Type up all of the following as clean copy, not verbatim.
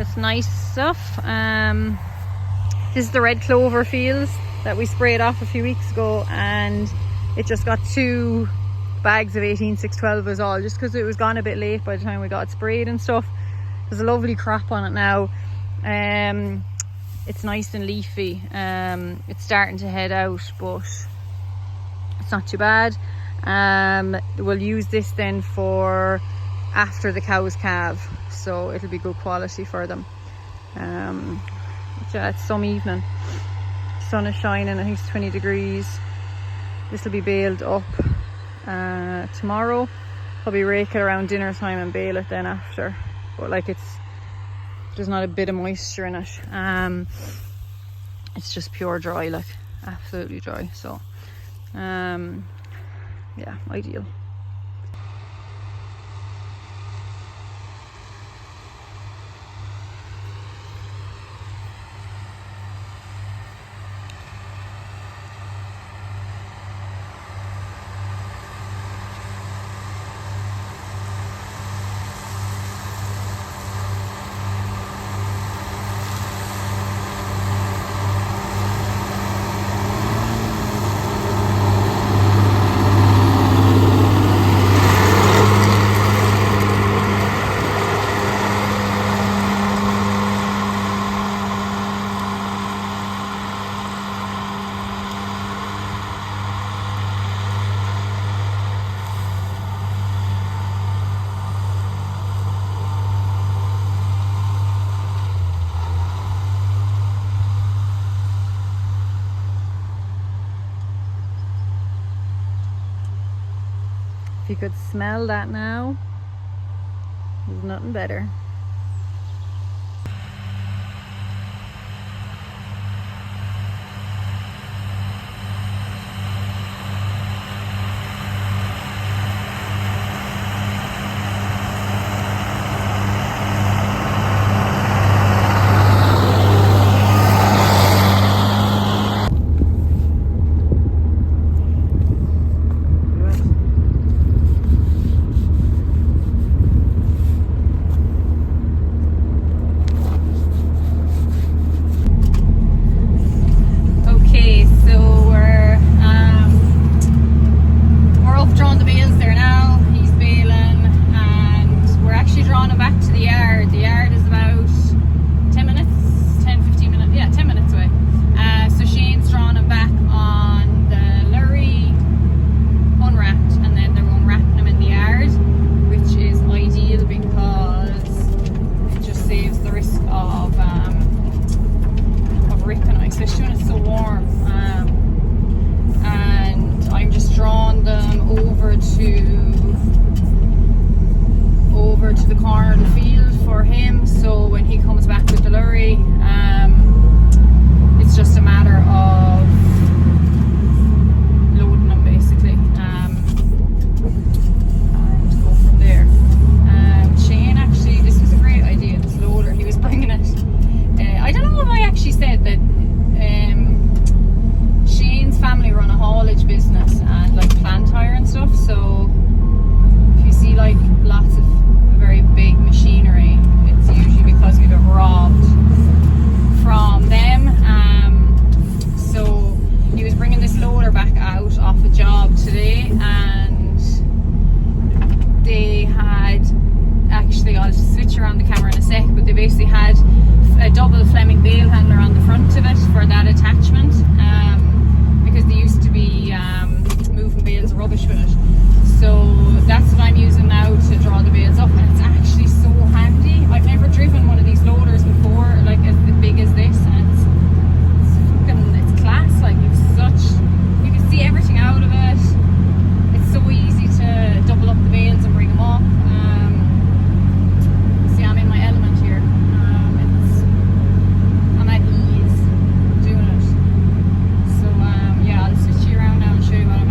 Just nice stuff. This is the red clover fields that we sprayed off a few weeks ago, and it just got 2 bags of 18-6-12 was all, just because it was gone a bit late by the time we got it sprayed and stuff. There's a lovely crop on it now. It's nice and leafy. It's starting to head out, but it's not too bad. We'll use this then for after the cows calve, so it'll be good quality for them. Yeah, it's some evening, sun is shining, I think it's 20 degrees. This will be baled up tomorrow. Probably rake it around dinner time and bale it then after, but like there's not a bit of moisture in it. It's just pure dry, like absolutely dry. So yeah, ideal. If you could smell that now, there's nothing better. To the corner of the field for him, so when he comes back with the lorry, it's just a matter of loading them basically, and go from there. Shane, actually, this was a great idea, this loader, he was bringing it. I don't know if I actually said that Shane's family run a haulage business and like plant hire and stuff, so if you see like lots of very big machinery, it's usually because we got robbed from them. So he was bringing this loader back out off a job today, and they had actually, I'll switch around the camera in a sec, but they basically had a double Fleming bale handler on the front of it for that attachment, because they used to be moving bales of rubbish with it. So that's what I'm using now to draw the bales up, and it's actually so handy. I've never driven one of these loaders before, like as big as this, and it's class. Like you can see everything out of it. It's so easy to double up the bales and bring them up. See, I'm in my element here. I'm at ease doing it. So yeah, I'll switch you around now and show you what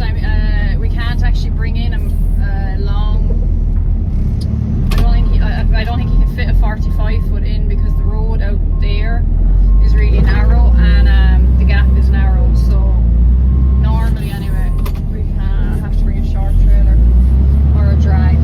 honest, we can't actually bring in a long. I don't think he can fit a 45 foot in because the road out there is really narrow and the gap is narrow. So normally, anyway, we have to bring a short trailer or a drag.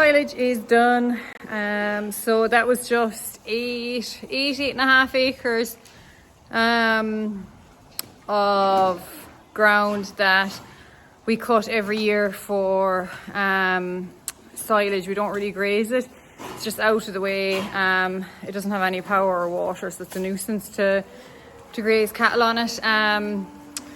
silage is done. So that was just 8.5 acres of ground that we cut every year for silage. We don't really graze it. It's just out of the way. It doesn't have any power or water, so it's a nuisance to graze cattle on it.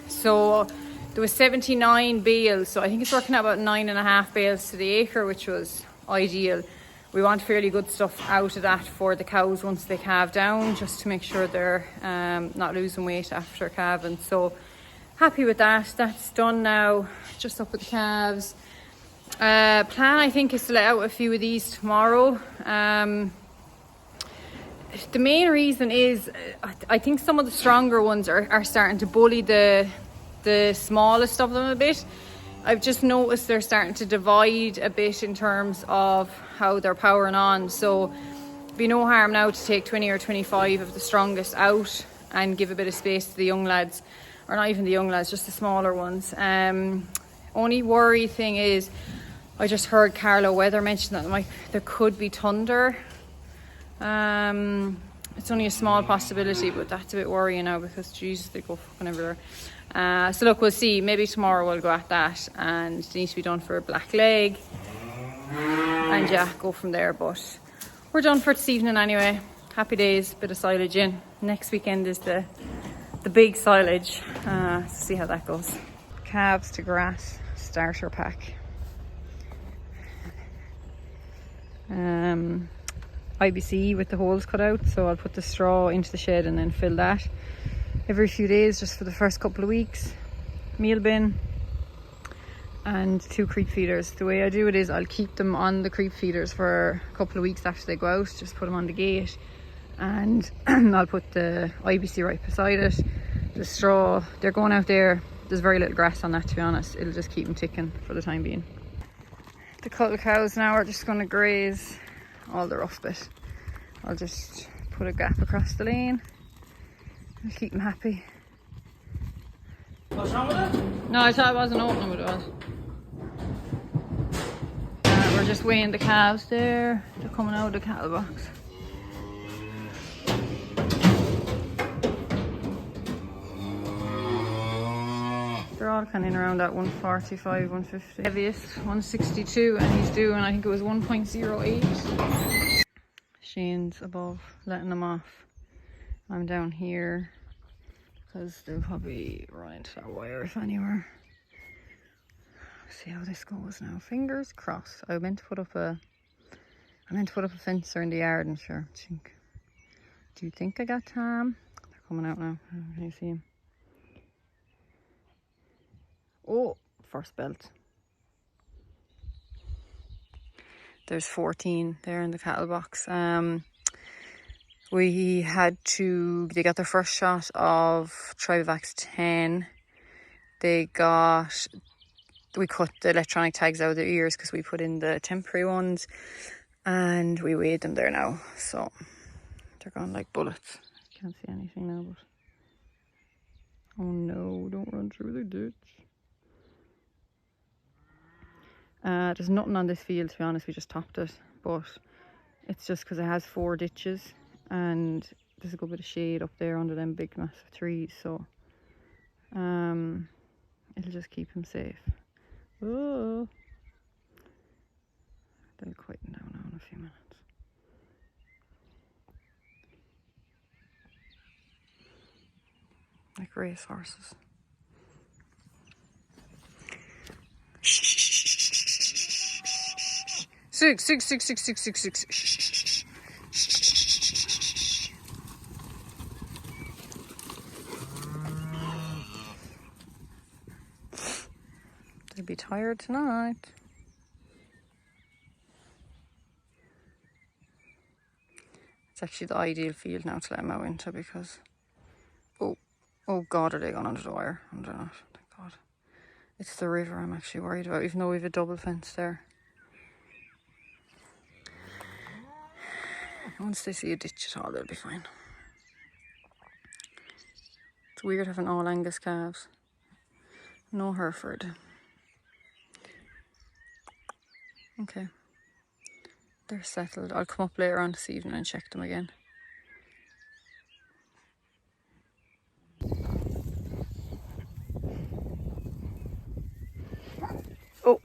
So there was 79 bales, so I think it's working out about 9.5 bales to the acre, which was ideal. We want fairly good stuff out of that for the cows once they calve down, just to make sure they're not losing weight after calving. So happy with that. That's done now. Just up with the calves. Plan, I think, is to let out a few of these tomorrow. The main reason is I think some of the stronger ones are starting to bully the smallest of them a bit. I've just noticed they're starting to divide a bit in terms of how they're powering on. So it'd be no harm now to take 20 or 25 of the strongest out and give a bit of space to the young lads, or not even the young lads, just the smaller ones. Only worry thing is, I just heard Carlo Weather mention that there could be thunder. It's only a small possibility, but that's a bit worrying now because Jesus, they go fucking everywhere. So look, we'll see. Maybe tomorrow we'll go at that, and it needs to be done for a black leg, and yeah, go from there. But we're done for this evening anyway. Happy days, bit of silage in. Next weekend is the big silage. See how that goes. Calves to grass starter pack. IBC with the holes cut out, so I'll put the straw into the shed and then fill that every few days just for the first couple of weeks. Meal bin and 2 creep feeders. The way I do it is I'll keep them on the creep feeders for a couple of weeks after they go out, just put them on the gate, and I'll put the IBC right beside it. The straw, they're going out there, there's very little grass on that, to be honest. It'll just keep them ticking for the time being. The cuddle cows now are just going to graze all the rough bit. I'll just put a gap across the lane and keep them happy. What's wrong with it? No, I thought it wasn't opening, but it was. We're just weighing the calves there. They're coming out of the cattle box. They're all kind of in around that 145, 150. Heaviest, 162, and he's doing, I think it was 1.08. Shane's above, letting them off. I'm down here because they'll probably run into that wire if anywhere. See how this goes now. Fingers crossed. I meant to put up a fencer in the yard, and sure. Do you think I got Tom? They're coming out now. Can you see him? Oh, first belt. There's 14 there in the cattle box. They got their first shot of Trivax 10. We cut the electronic tags out of their ears because we put in the temporary ones, and we weighed them there now. So they're gone like bullets. Can't see anything now, but oh no, don't run through the ditch. There's nothing on this field, to be honest. We just topped it, but it's just because it has 4 ditches and there's a good bit of shade up there under them big massive trees, so it'll just keep him safe. Oh, they'll quieten down now in a few minutes. Like race horses. Six. They'll be tired tonight. It's actually the ideal field now to let them out into, because oh god, are they going under the wire? Under that, thank god. It's the river I'm actually worried about, even though we have a double fence there. Once they see a ditch at all, they'll be fine. It's weird having all Angus calves. No Hereford. Okay. they're settled. I'll come up later on this evening and check them again. Oh.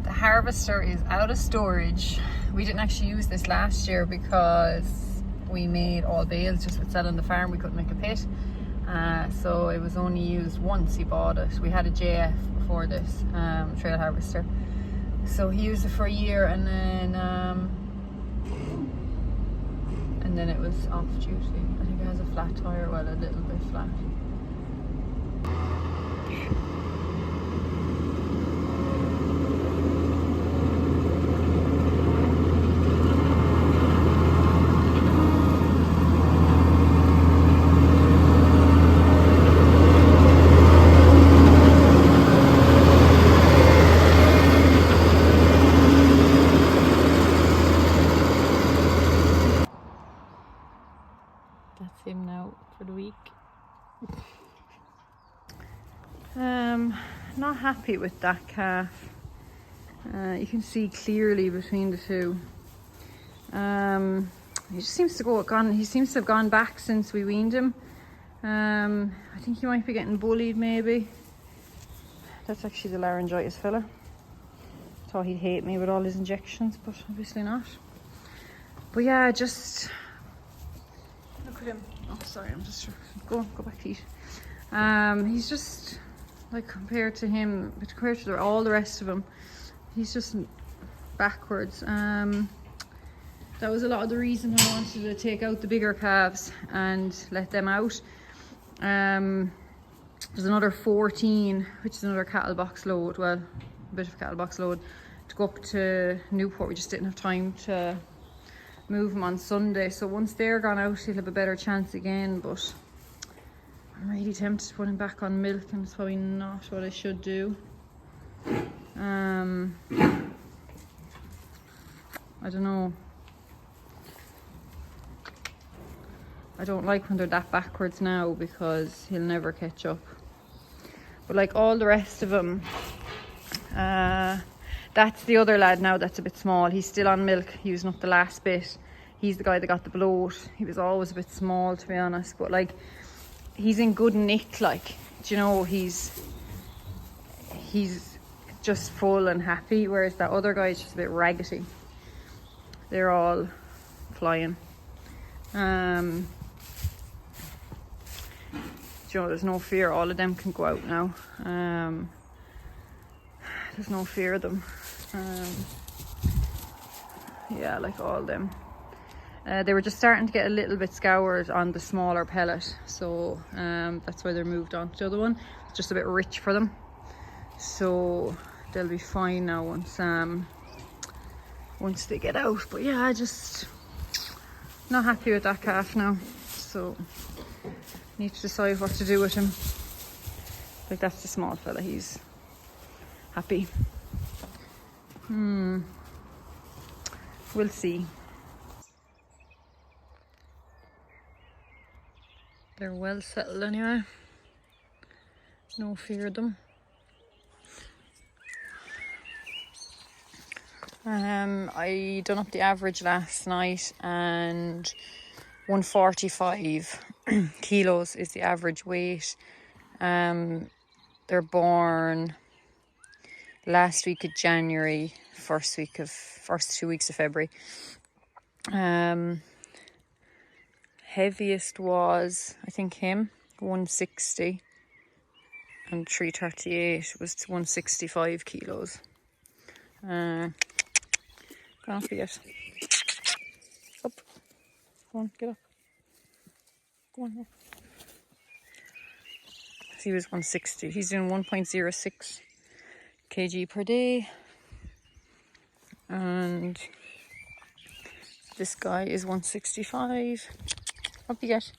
Harvester is out of storage. We didn't actually use this last year because we made all bales just with selling the farm. We couldn't make a pit, so it was only used once. He bought it. We had a JF before this, trail harvester, so he used it for a year, and then it was off duty. I think it has a flat tire, well, a little bit flat. That's him now for the week. Not happy with that calf. You can see clearly between the two. He just seems to he seems to have gone back since we weaned him. I think he might be getting bullied maybe. That's actually the laryngitis fella. Thought he'd hate me with all his injections, but obviously not. But yeah, just look at him. Oh, sorry, I'm just go back to eat. He's just like compared to all the rest of them, he's just backwards. That was a lot of the reason I wanted to take out the bigger calves and let them out. There's another 14, which is another cattle box load, well, a bit of a cattle box load, to go up to Newport. We just didn't have time to move them on Sunday, so once they're gone out he'll have a better chance again. But I'm really tempted to put him back on milk, and it's probably not what I should do. I don't know. I don't like when they're that backwards now, because he'll never catch up. But like all the rest of them, that's the other lad now that's a bit small. He's still on milk, using up the last bit. He's the guy that got the bloat. He was always a bit small, to be honest, but like he's in good nick, like, do you know, he's just full and happy, whereas that other guy is just a bit raggedy. They're all flying. You know, there's no fear. All of them can go out now. There's no fear of them. Yeah, like all of them. They were just starting to get a little bit scoured on the smaller pellet, so that's why they're moved on to the other one. It's just a bit rich for them, so they'll be fine now once they get out. But yeah, I just not happy with that calf now, so need to decide what to do with him. Like, that's the small fella, he's happy. We'll see. They're well settled anyway. No fear of them. I done up the average last night, and 145 kilos is the average weight. They're born last week of January, first 2 weeks of February. Heaviest was, I think, him, 160, and 338 was 165 kilos. Gone off yet. Go on, get up. Go on here. He was 160. He's doing 1.06 kg per day. And this guy is 165. Up you get.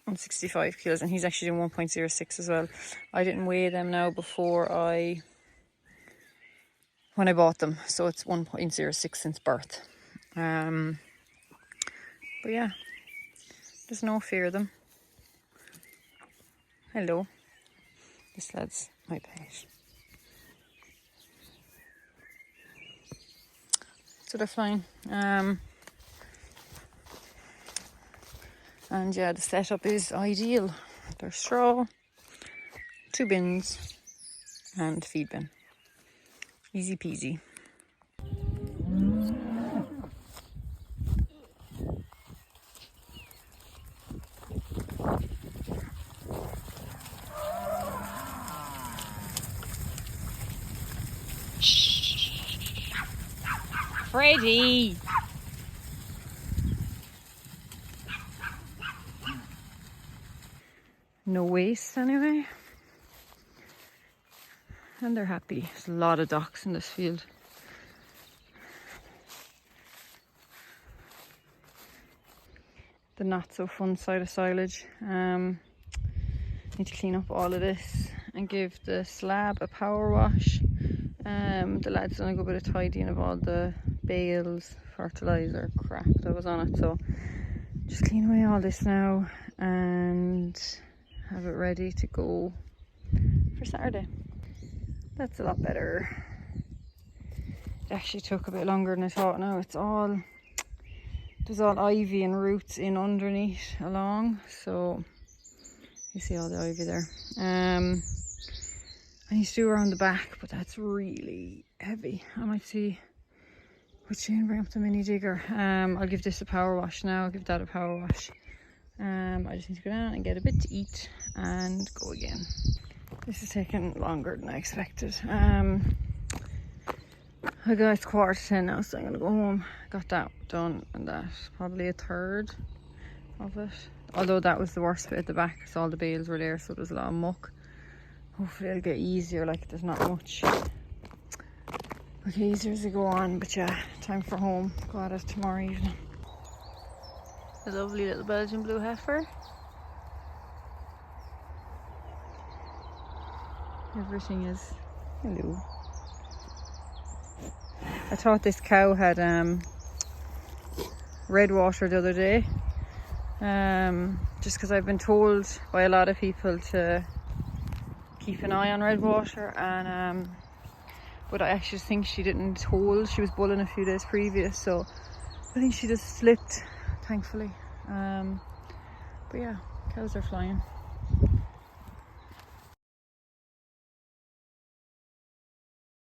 165 kilos, and he's actually doing 1.06 as well. I didn't weigh them now when I bought them, so it's 1.06 since birth. But yeah, there's no fear of them. Hello, this lad's my pet. So they're fine. And yeah, the setup is ideal. There's straw, 2 bins, and feed bin. Easy peasy. Freddy! No waste anyway. And they're happy. There's a lot of ducks in this field. The not so fun side of silage. Need to clean up all of this and give the slab a power wash. The lads done a good bit of tidying of all the bales, fertilizer crap that was on it, so just clean away all this now and have it ready to go for Saturday. That's a lot better. It actually took a bit longer than I thought. Now there's all ivy and roots in underneath along, so you see all the ivy there. I need to do around the back, but that's really heavy. I might see which chain bring up the mini digger. I'll give this a power wash now. I'll give that a power wash. I just need to go down and get a bit to eat and go again. This is taking longer than I expected. I got it's 10:15 now, so I'm gonna go home. Got that done, and that's probably a third of it. Although that was the worst bit at the back, because all the bales were there, so there was a lot of muck. Hopefully it'll get easier, like there's not much. It'll get easier as we go on, but yeah, time for home. Go at it tomorrow evening. A lovely little Belgian blue heifer. Everything is hello. I thought this cow had red water the other day, just because I've been told by a lot of people to keep an eye on red water, and but I actually think she didn't hold. She was bulling a few days previous, so I think she just slipped, thankfully. But yeah, cows are flying.